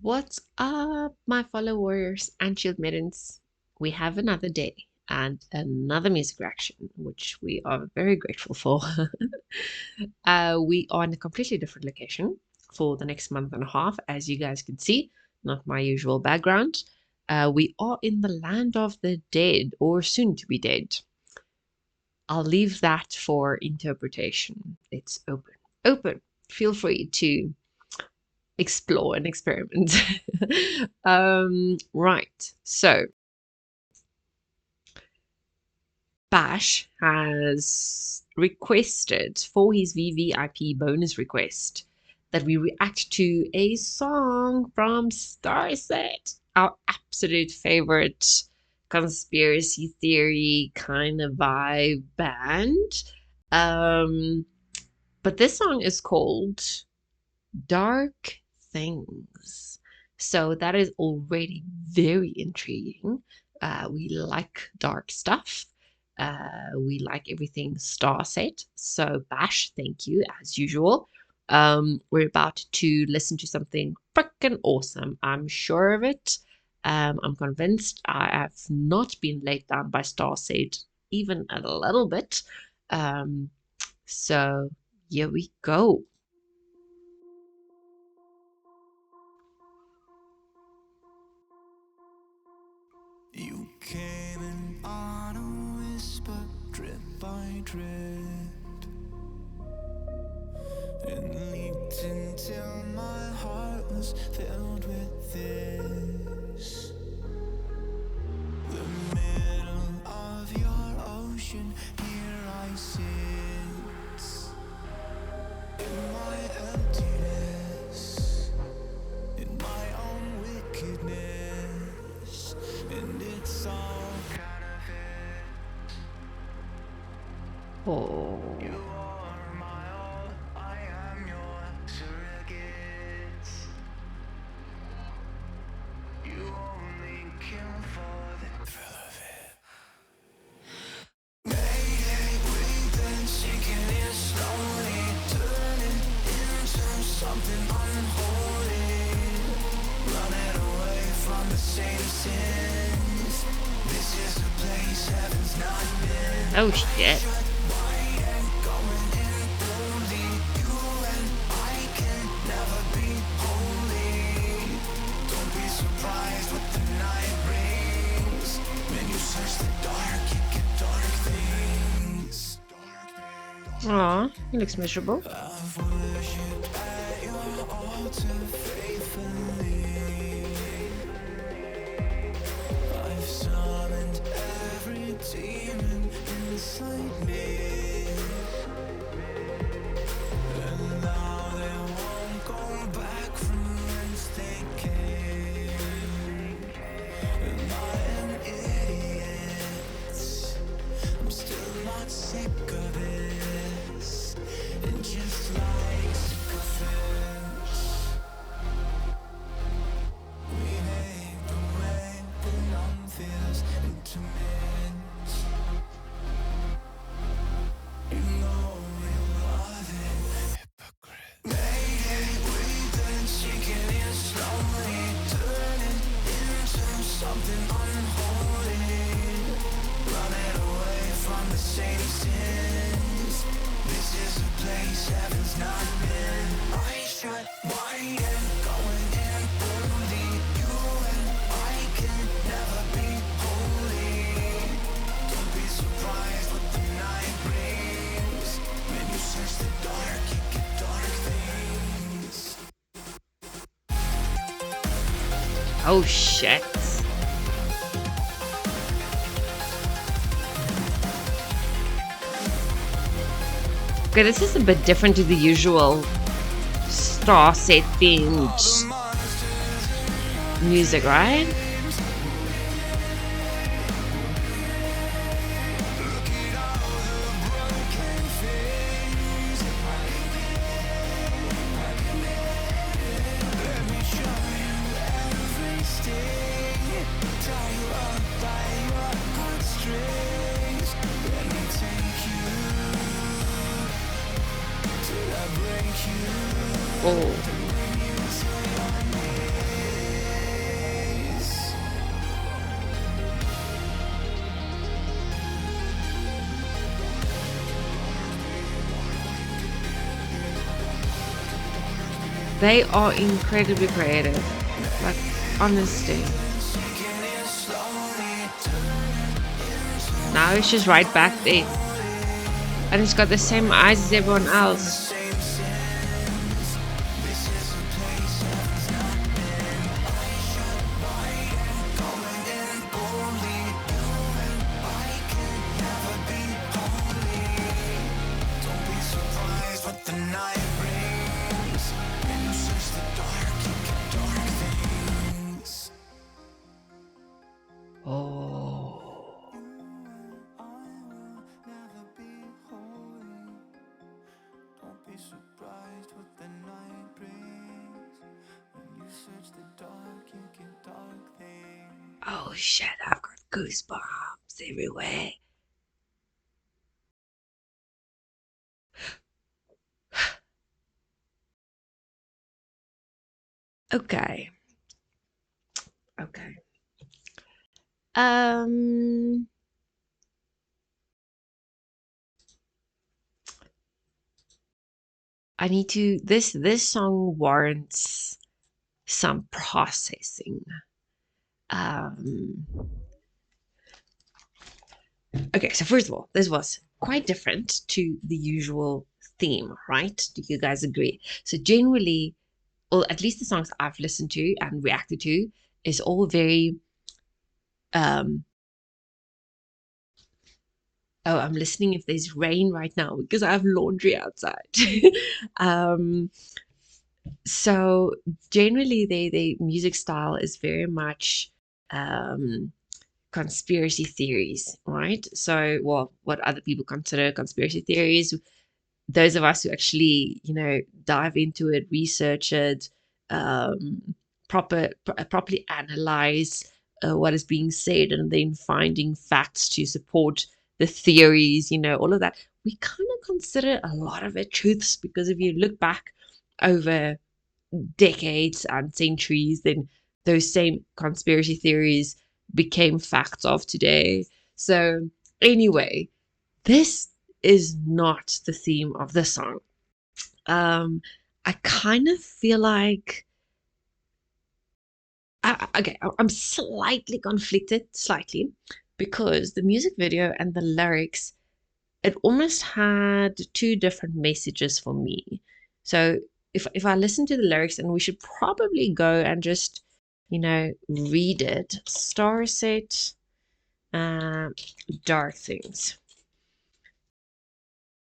What's up, my fellow warriors and shield maidens? We have another day and another music reaction, which we are very grateful for. We are in a completely different location for the next month and a half, as you guys can see, not my usual background. We are in the land of the dead, or soon to be dead. I'll leave that for interpretation. It's open. Open. Feel free to explore and experiment. Right, so Bash has requested for his VVIP bonus request that we react to a song from Starset, our absolute favorite conspiracy theory kind of vibe band. But this song is called DarkThings. So that is already very intriguing. We like dark stuff. We like everything Starset. So Bash, thank you as usual. We're about to listen to something freaking awesome. I'm sure of it. I'm convinced. I have not been let down by Starset even a little bit. So here we go. You came in on a whisper, drip by drip, and leaked until my heart was filled with this. The middle of your ocean, here I sit, in my emptiness, in my own wickedness, and it's all counterfeit. Oh. You are my all, I am your surrogate. You only kill for the thrill of it. Mayday, we've been sinking in slowly, turning into something unholy, running away from the same sins. This is a place heaven's not been. Oh shit. Aw, he looks miserable. I've summoned every demon inside me, and now they won't go back from whence they came. And I am idiot, I'm still not sick of it, and just like sycophants, we make the way that none feels intimate. You know we love it, hypocrite. Mayday, we've been sinking in slowly, turning into something unholy, running away from the same sins. This is a place heaven's not been. Eyes shut wide and going in boldly. You and I can never be holy. Don't be surprised what the night brings. When you search the dark, you get dark things. Oh shit. Okay, this is a bit different to the usual Starset themed music, right? Oh. They are incredibly creative. Like, honestly. Now it's just right back there. And it's got the same eyes as everyone else. Oh. Don't be surprised what the night brings. When you search the dark, you get dark things. Oh shit, I've got goosebumps everywhere. Okay. Okay. Um I need to this song warrants some processing. Um okay, so first of all, this was quite different to the usual theme, right? Do you guys agree? So generally, or at least the songs I've listened to and reacted to, is all very um oh, I'm listening if there's rain right now because I have laundry outside. um so generally their music style is very much um conspiracy theories, right? So, well, what other people consider conspiracy theories, those of us who actually, dive into it, research it, um, properly analyze what is being said, and then finding facts to support the theories, all of that. We kind of consider a lot of it truths because if you look back over decades and centuries, then those same conspiracy theories became facts of today. So, anyway, this is not the theme of the song. Um, I kind of feel like I'm slightly conflicted, slightly, because the music video and the lyrics, it almost had two different messages for me. So if I listen to the lyrics, and we should probably go and just, read it. Starset, um, DarkThings.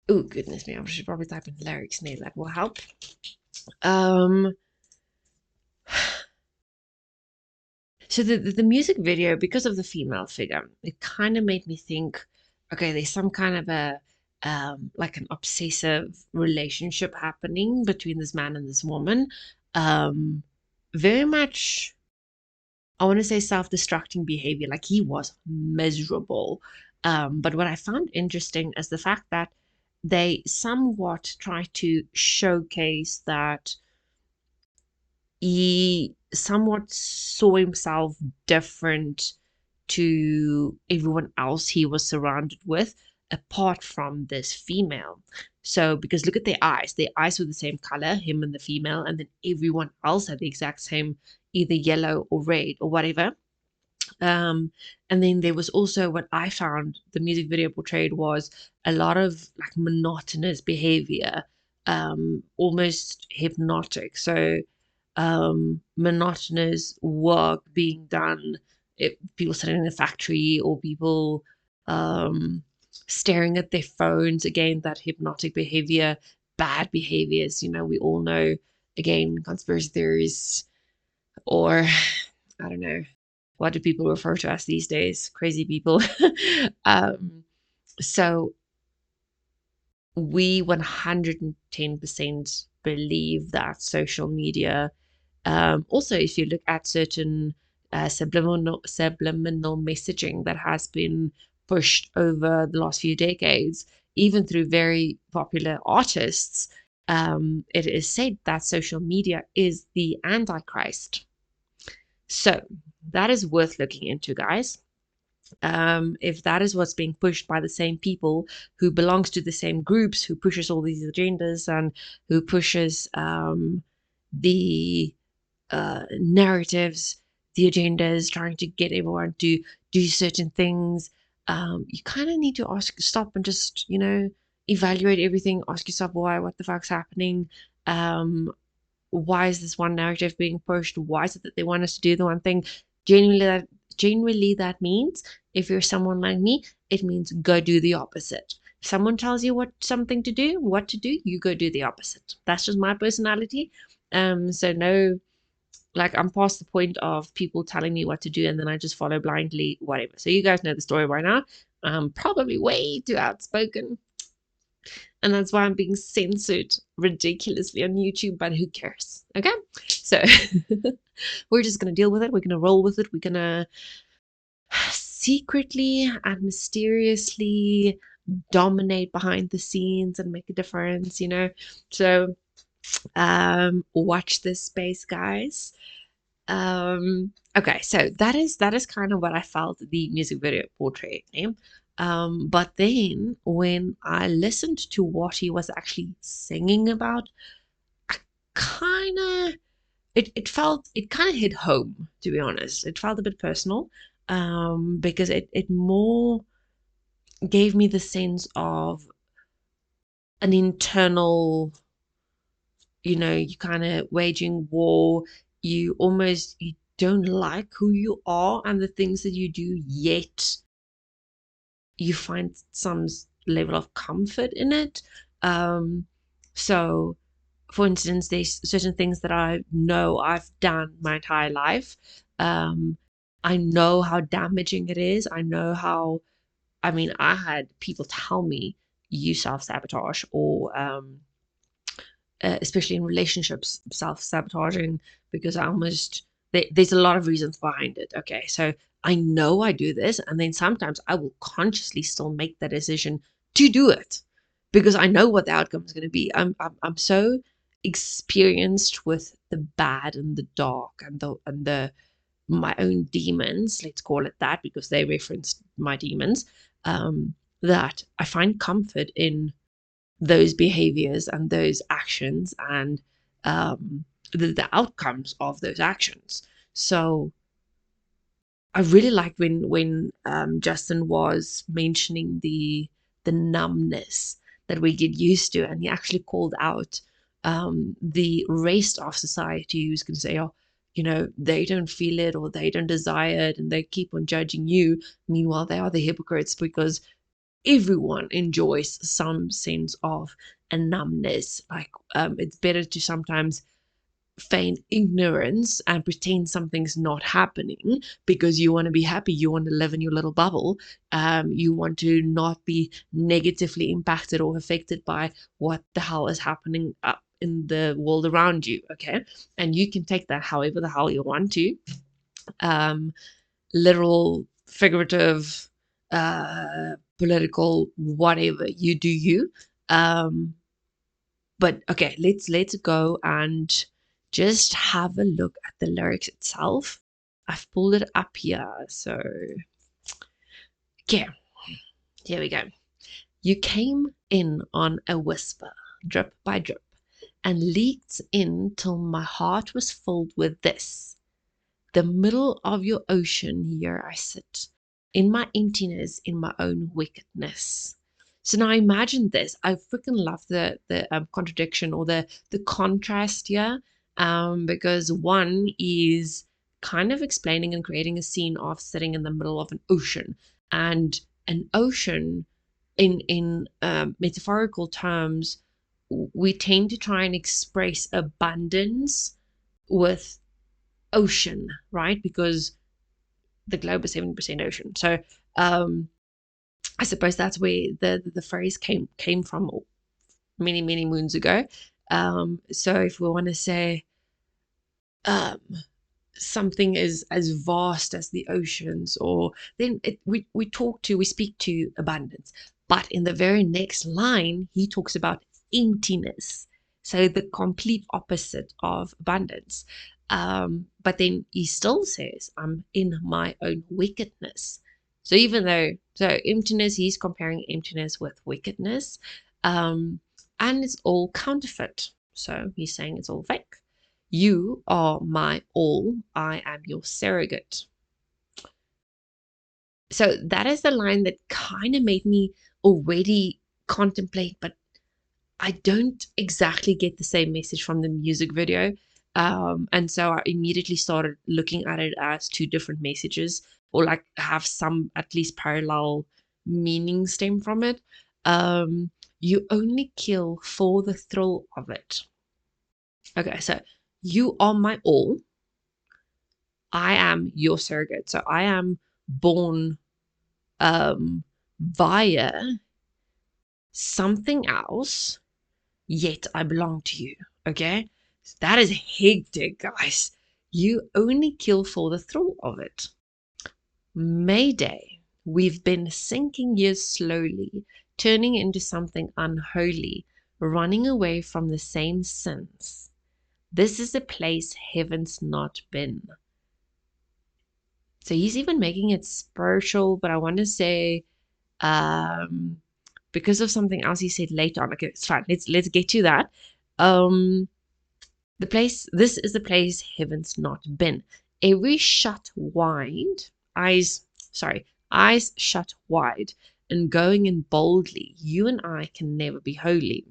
Oh goodness me, I should probably type in lyrics name. That will help. Um, so the music video, because of the female figure, it kind of made me think, okay, there's some kind of a like an obsessive relationship happening between this man and this woman. Very much, I want to say self-destructing behavior. Like he was miserable. But what I found interesting is the fact that they somewhat try to showcase that he somewhat saw himself different to everyone else he was surrounded with, apart from this female. So, because look at their eyes were the same color, him and the female, and then everyone else had the exact same, either yellow or red or whatever. And then there was also what I found the music video portrayed was a lot of like monotonous behavior, almost hypnotic. So, monotonous work being done, people sitting in a factory or people um, staring at their phones. Again, that hypnotic behavior, bad behaviors. We all know, again, conspiracy theories, or I don't know, what do people refer to us these days? Crazy people. um, so we 110% believe that social media, also, if you look at certain subliminal messaging that has been pushed over the last few decades, even through very popular artists, it is said that social media is the Antichrist. So that is worth looking into, guys. If that is what's being pushed by the same people who belongs to the same groups, who pushes all these agendas and who pushes the narratives, the agendas, trying to get everyone to do certain things, you kind of need to stop and just, evaluate everything. Ask yourself why, what the fuck's happening? Um, why is this one narrative being pushed? Why is it that they want us to do the one thing? Genuinely, that means, if you're someone like me, it means go do the opposite. If someone tells you what to do, you go do the opposite. That's just my personality. So no, like, I'm past the point of people telling me what to do and then I just follow blindly, whatever. So you guys know the story by now. I'm probably way too outspoken, and that's why I'm being censored ridiculously on YouTube, but who cares? Okay? So we're just going to deal with it. We're going to roll with it. We're going to secretly and mysteriously dominate behind the scenes and make a difference, So watch this space, guys. Okay, so that is kind of what I felt the music video portrayed. But then when I listened to what he was actually singing about, I kind of it kind of hit home, to be honest. It felt a bit personal, because it more gave me the sense of an internal, you kind of waging war. You don't like who you are and the things that you do, yet you find some level of comfort in it. So for instance, there's certain things that I know I've done my entire life. I know how damaging it is. I know how, I had people tell me you self-sabotage, or especially in relationships, self-sabotaging, because there's a lot of reasons behind it. Okay, so I know I do this, and then sometimes I will consciously still make the decision to do it because I know what the outcome is going to be. I'm so experienced with the bad and the dark and the my own demons, let's call it that, because they referenced my demons, that I find comfort in those behaviors and those actions, and the outcomes of those actions. So I really like when Justin was mentioning the numbness that we get used to, and he actually called out the rest of society who's going to say, oh, they don't feel it or they don't desire it, and they keep on judging you. Meanwhile, they are the hypocrites, because everyone enjoys some sense of a numbness. Like, it's better to sometimes feign ignorance and pretend something's not happening because you want to be happy, you want to live in your little bubble, you want to not be negatively impacted or affected by what the hell is happening up in the world around you. Okay, and you can take that however the hell you want to, literal, figurative, political, whatever. You do you. But okay, let's go and just have a look at the lyrics itself. I've pulled it up here. So okay, here we go. You came in on a whisper, drip by drip, and leaked in till my heart was filled with this. The middle of your ocean, here I sit, in my emptiness, in my own wickedness. So now imagine this. I freaking love the contradiction, or the contrast here, because one is kind of explaining and creating a scene of sitting in the middle of an ocean, and an ocean, in metaphorical terms, we tend to try and express abundance with ocean, right? Because the globe is 70% ocean. So I suppose that's where the phrase came from many, many moons ago. So if we want to say um, something is as vast as the oceans, or then we speak to abundance. But in the very next line, he talks about emptiness, so the complete opposite of abundance. But then he still says, I'm in my own wickedness. So even though, so emptiness, he's comparing emptiness with wickedness, and it's all counterfeit. So he's saying it's all fake. You are my all, I am your surrogate. So that is the line that kind of made me already contemplate, but I don't exactly get the same message from the music video. And so I immediately started looking at it as two different messages, or like have some at least parallel meaning stem from it. You only kill for the thrill of it. Okay, so you are my all. I am your surrogate. So I am born via something else, yet I belong to you. Okay? That is hectic, guys. You only kill for the thrill of it. Mayday. We've been sinking years slowly, turning into something unholy, running away from the same sins. This is a place heaven's not been. So he's even making it spiritual, but I want to say because of something else he said later on. Okay, it's fine. Let's get to that. This is the place heaven's not been. Every shut wide, eyes shut wide, and going in boldly, you and I can never be holy.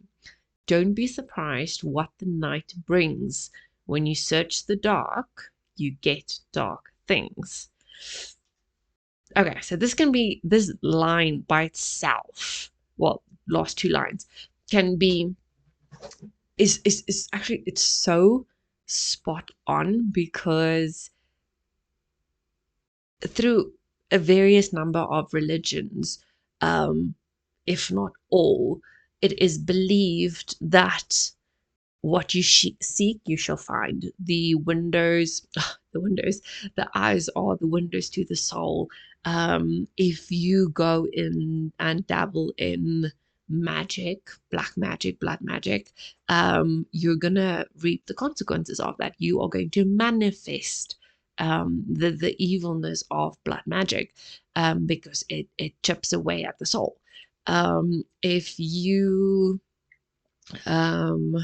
Don't be surprised what the night brings. When you search the dark, you get dark things. Okay, so this line by itself, well, last two lines, can be is actually it's so spot on because through a various number of religions, um, if not all, it is believed that what you seek, you shall find. The eyes are the windows to the soul. If you go in and dabble in magic, black magic, blood magic, you're gonna reap the consequences of that. You are going to manifest the evilness of blood magic because it chips away at the soul. If you um,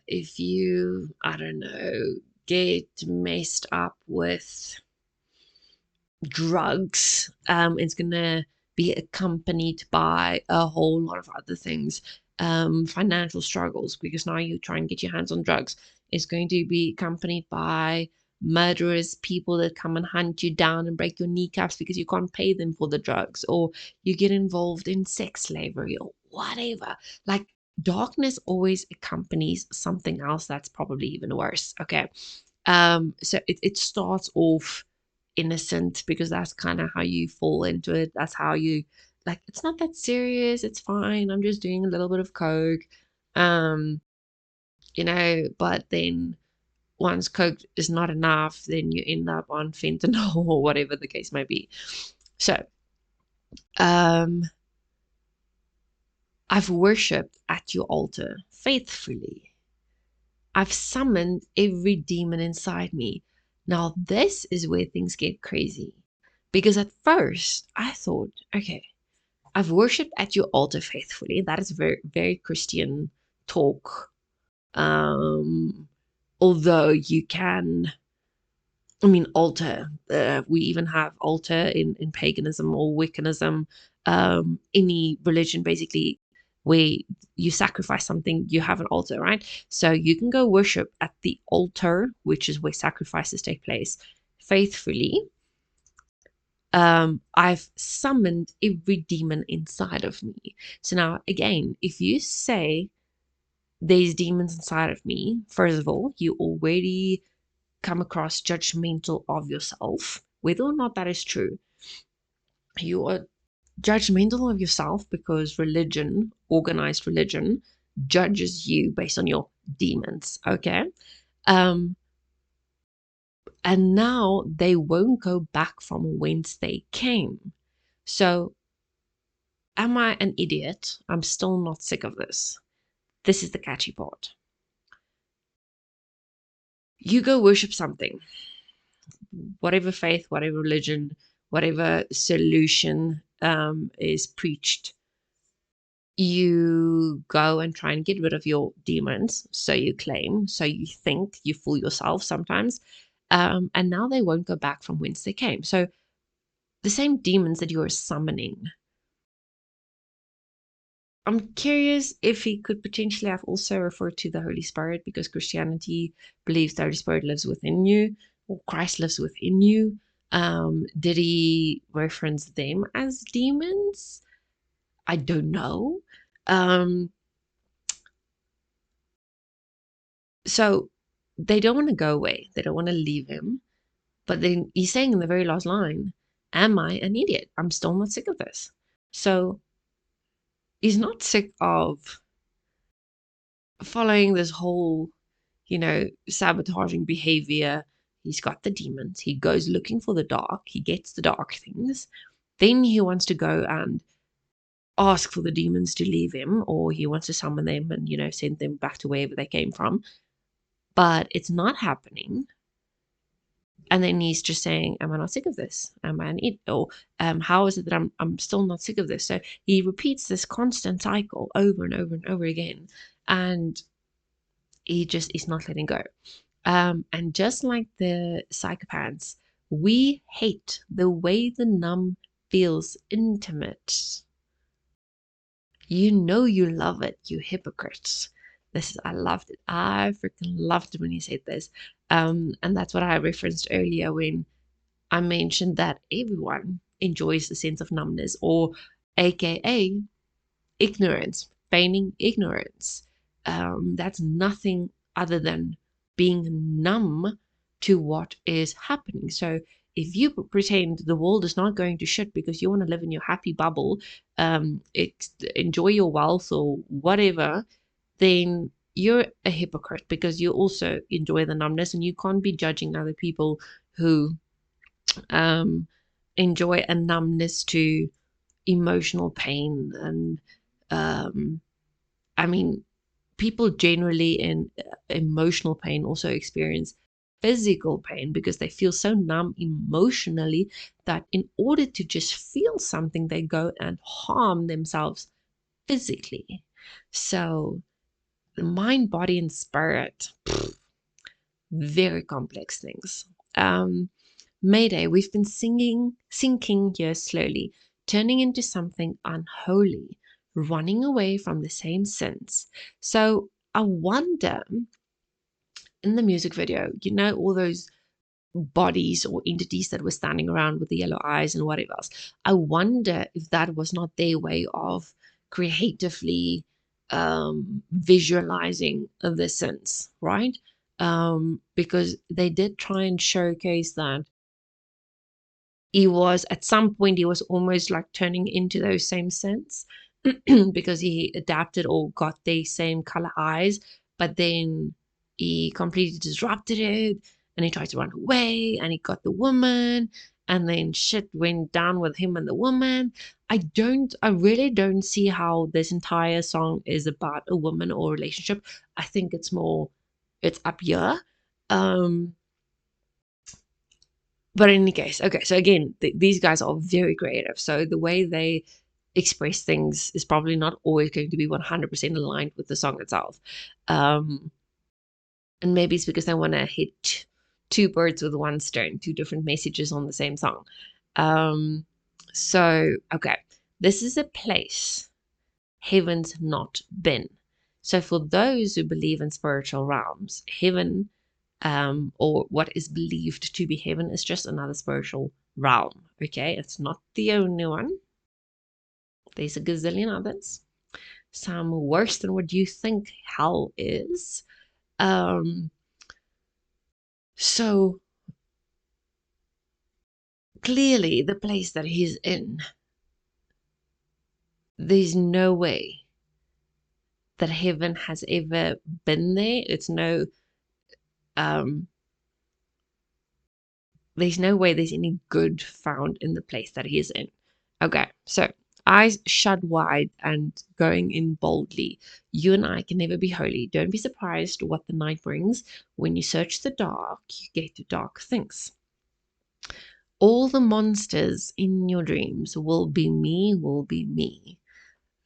if you, I don't know, get messed up with drugs, it's gonna be accompanied by a whole lot of other things. Financial struggles, because now you try and get your hands on drugs. It's going to be accompanied by murderous people that come and hunt you down and break your kneecaps because you can't pay them for the drugs, or you get involved in sex slavery or whatever. Like, darkness always accompanies something else that's probably even worse. Okay. So it starts off innocent because that's kind of how you fall into it. That's how you, like, it's not that serious, it's fine, I'm just doing a little bit of coke. um but then once coke is not enough, then you end up on fentanyl or whatever the case may be. So um I've worshipped at your altar faithfully. I've summoned every demon inside me. Now, this is where things get crazy. Because at first, I thought, okay, I've worshipped at your altar faithfully. That is very, very Christian talk. Although you can, I mean, altar. We even have altar in paganism or Wiccanism. Any religion, basically, where you sacrifice something, you have an altar, right? So you can go worship at the altar, which is where sacrifices take place, faithfully. I've summoned every demon inside of me. So now, again, if you say there's demons inside of me, first of all, you already come across judgmental of yourself, whether or not that is true. You are judgmental of yourself because religion, organized religion, judges you based on your demons. Okay. Um, and now they won't go back from whence they came. So, am I an idiot? I'm still not sick of this. This is the catchy part. You go worship something, whatever faith, whatever religion, whatever solution is preached. you go and try and get rid of your demons, so you claim, so you think, you fool yourself sometimes, and now they won't go back from whence they came. So the same demons that you're summoning, I'm curious if he could potentially have also referred to the Holy Spirit, because Christianity believes the Holy Spirit lives within you, or Christ lives within you. Did he reference them as demons? I don't know. Um, so they don't want to go away. They don't want to leave him. But then he's saying in the very last line, am I an idiot? I'm still not sick of this. So he's not sick of following this whole, sabotaging behavior. He's got the demons. He goes looking for the dark. He gets the dark things. Then he wants to go and ask for the demons to leave him, or he wants to summon them and, send them back to wherever they came from. But it's not happening. And then he's just saying, am I not sick of this? Am I an idiot? Or how is it that I'm still not sick of this? So he repeats this constant cycle over and over and over again. And he just is not letting go. And just like the psychopaths, we hate the way the numb feels intimate. You know you love it, you hypocrites. I loved it. I freaking loved it when he said this. And that's what I referenced earlier when I mentioned that everyone enjoys the sense of numbness, or AKA ignorance, feigning ignorance. That's nothing other than being numb to what is happening. So if you pretend the world is not going to shit because you want to live in your happy bubble, enjoy your wealth or whatever, then you're a hypocrite, because you also enjoy the numbness, and you can't be judging other people who enjoy a numbness to emotional pain. And I mean, people generally in emotional pain also experience physical pain, because they feel so numb emotionally that in order to just feel something, they go and harm themselves physically. So the mind, body, and spirit, very complex things. Mayday, we've been sinking here slowly, turning into something unholy, running away from the same sins. So I wonder, in the music video, all those bodies or entities that were standing around with the yellow eyes and whatever else. I wonder if that was not their way of creatively visualizing the sins, right? Because they did try and showcase that he was, at some point, he was almost like turning into those same scents because he adapted or got the same color eyes, but then he completely disrupted it and he tried to run away and he got the woman, and then shit went down with him and the woman. I really don't see how this entire song is about a woman or relationship. I think it's up here. But in any case, okay, so again, these guys are very creative. So the way they express things is probably not always going to be 100% aligned with the song itself. And maybe it's because they want to hit two birds with one stone, two different messages on the same song. Okay, this is a place heaven's not been. So for those who believe in spiritual realms, heaven, or what is believed to be heaven, is just another spiritual realm. Okay, it's not the only one. There's a gazillion others, some worse than what you think hell is. So clearly, the place that he's in, there's no way that heaven has ever been there. Um, there's no way there's any good found in the place that he is in. Okay, so eyes shut wide and going in boldly. You and I can never be holy. Don't be surprised what the night brings. When you search the dark, you get to dark things. All the monsters in your dreams will be me, will be me.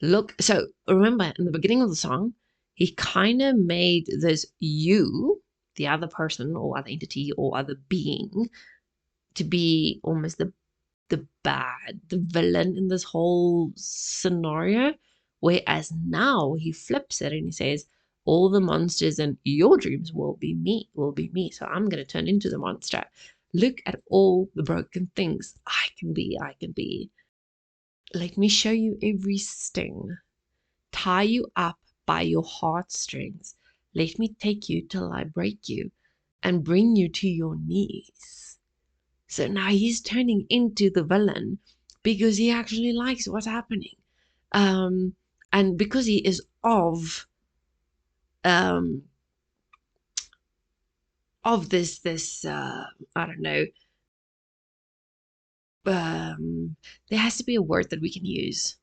Look, so remember in the beginning of the song, he kind of made this you, the other person or other entity or other being, to be almost the villain in this whole scenario. Whereas now he flips it and he says, all the monsters in your dreams will be me, will be me. So I'm going to turn into the monster. Look at all the broken things I can be, I can be. Let me show you every sting. Tie you up by your heartstrings. Let me take you till I break you and bring you to your knees. So now he's turning into the villain because he actually likes what's happening. Um, and because he is um, of this I don't know, there has to be a word that we can use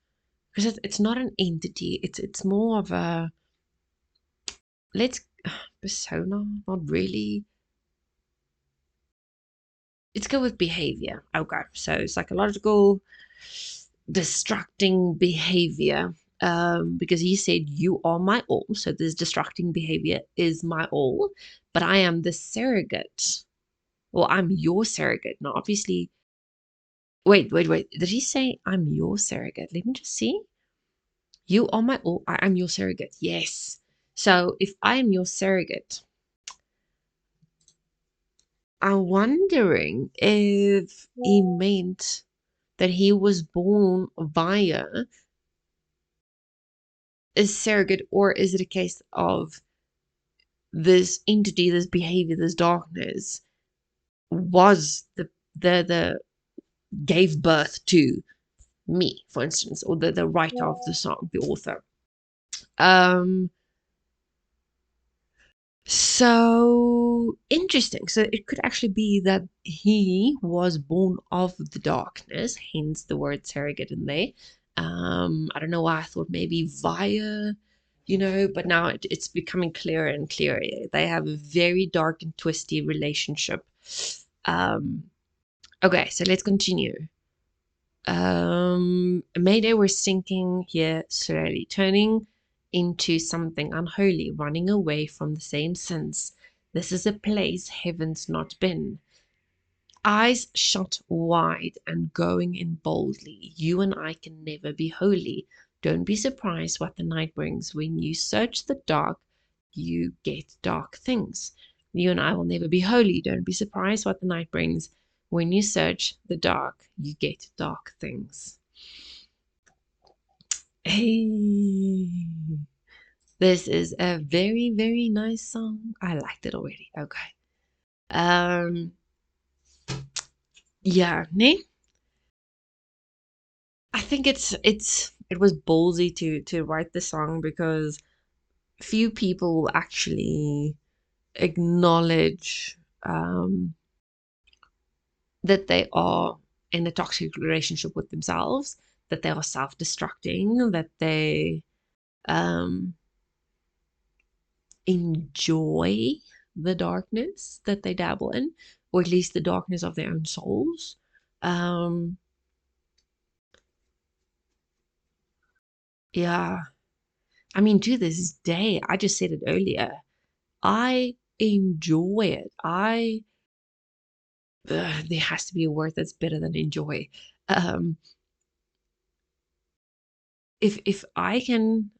because it's not an entity. It's more of a let's persona, not really. Let's go with behavior. Okay, so psychological distracting behavior. Because he said you are my all, so this distracting behavior is my all, but I am the surrogate, or I'm your surrogate. Now, obviously, wait. Did he say I'm your surrogate? Let me just see. You are my all. I am your surrogate. Yes. So if I am your surrogate, I'm wondering if he meant that he was born via a surrogate, or is it a case of this entity, this behavior, this darkness was the gave birth to me, for instance, or the writer of the song, the author. Um, So interesting. So it could actually be that he was born of the darkness, hence the word surrogate in there. I don't know why I thought maybe via, but now it's becoming clearer and clearer. They have a very dark and twisty relationship. Um, okay, so let's continue. Mayday, we're sinking here slowly, turning into something unholy, running away from the same sins. This is a place heaven's not been. Eyes shut wide and going in boldly. You and I can never be holy. Don't be surprised what the night brings. When you search the dark, you get dark things. You and I will never be holy. Don't be surprised what the night brings. When you search the dark, you get dark things. Hey, this is a very, very nice song. I liked it already. Okay. Um, yeah, ne? I think it was ballsy to write the song because few people actually acknowledge that they are in a toxic relationship with themselves, that they are self-destructing, that they um, enjoy the darkness that they dabble in, or at least the darkness of their own souls. Um, yeah, I mean, to this day, I just said it earlier, I enjoy it. There has to be a word that's better than enjoy. Um, if I can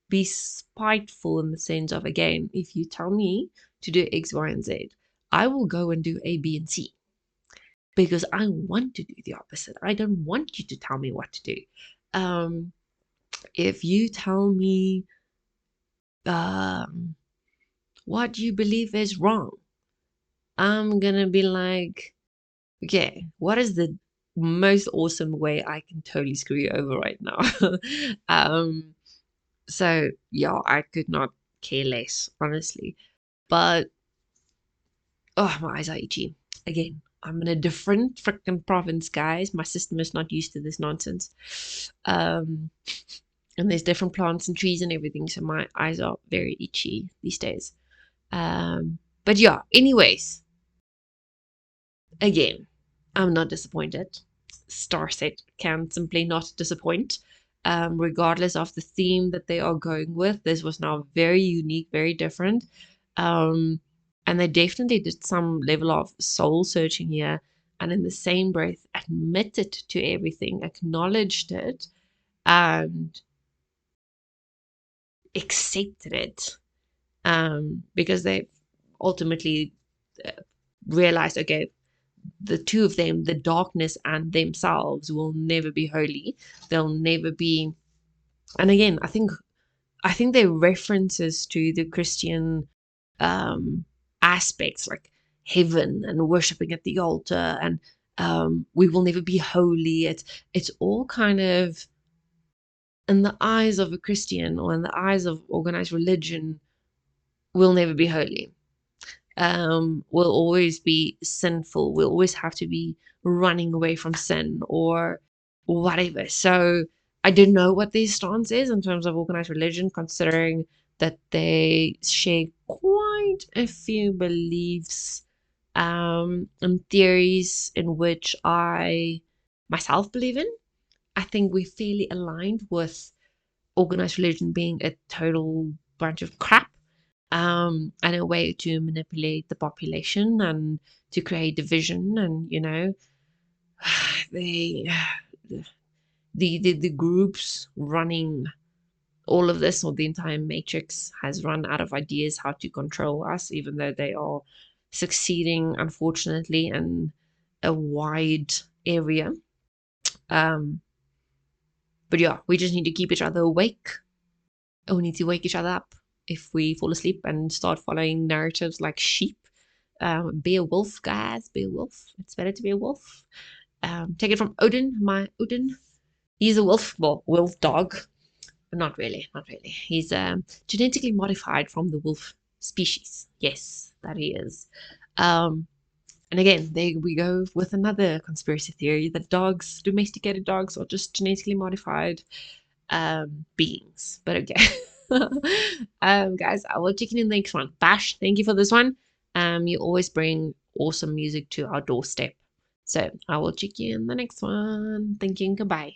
be spiteful in the sense of, again, if you tell me to do X, Y, and Z, I will go and do A, B, and C because I want to do the opposite. I don't want you to tell me what to do. Um, if you tell me um, what you believe is wrong, I'm gonna be like, okay, what is the most awesome way I can totally screw you over right now? um, so yeah, I could not care less, honestly. But oh, my eyes are itchy. Again, I'm in a different freaking province, guys. My system is not used to this nonsense. Um, and there's different plants and trees and everything, so my eyes are very itchy these days. But yeah, anyways, again, I'm not disappointed. Starset can simply not disappoint. regardless of the theme that they are going with. This was now very unique, very different. Um, and they definitely did some level of soul searching here, and in the same breath admitted to everything, acknowledged it, and accepted it, because they ultimately uh, realized, okay, the two of them, the darkness and themselves, will never be holy. They'll never be. And again, I think they're references to the Christian um, aspects, like heaven and worshiping at the altar, and we will never be holy. It's all kind of, in the eyes of a Christian or in the eyes of organized religion, we'll never be holy. Will always be sinful. We'll always have to be running away from sin or whatever. So I don't know what their stance is in terms of organized religion, considering that they share quite a few beliefs and theories in which I myself believe in. I think we're fairly aligned with organized religion being a total bunch of crap, and a way to manipulate the population and to create division. And they the groups running all of this, or the entire matrix, has run out of ideas how to control us, even though they are succeeding, unfortunately, in a wide area. um but yeah, we just need to keep each other awake. We need to wake each other up if we fall asleep and start following narratives like sheep. Be a wolf, guys. Be a wolf. It's better to be a wolf. Take it from Odin, my Odin. He's a wolf. Well, wolf dog. Not really, not really. He's genetically modified from the wolf species. Yes, that he is. Um, and again, there we go with another conspiracy theory that dogs, domesticated dogs, are just genetically modified beings. But okay. Guys, I will check in the next one. Bash, thank you for this one. You always bring awesome music to our doorstep. So I will check you in the next one. Thank you and goodbye.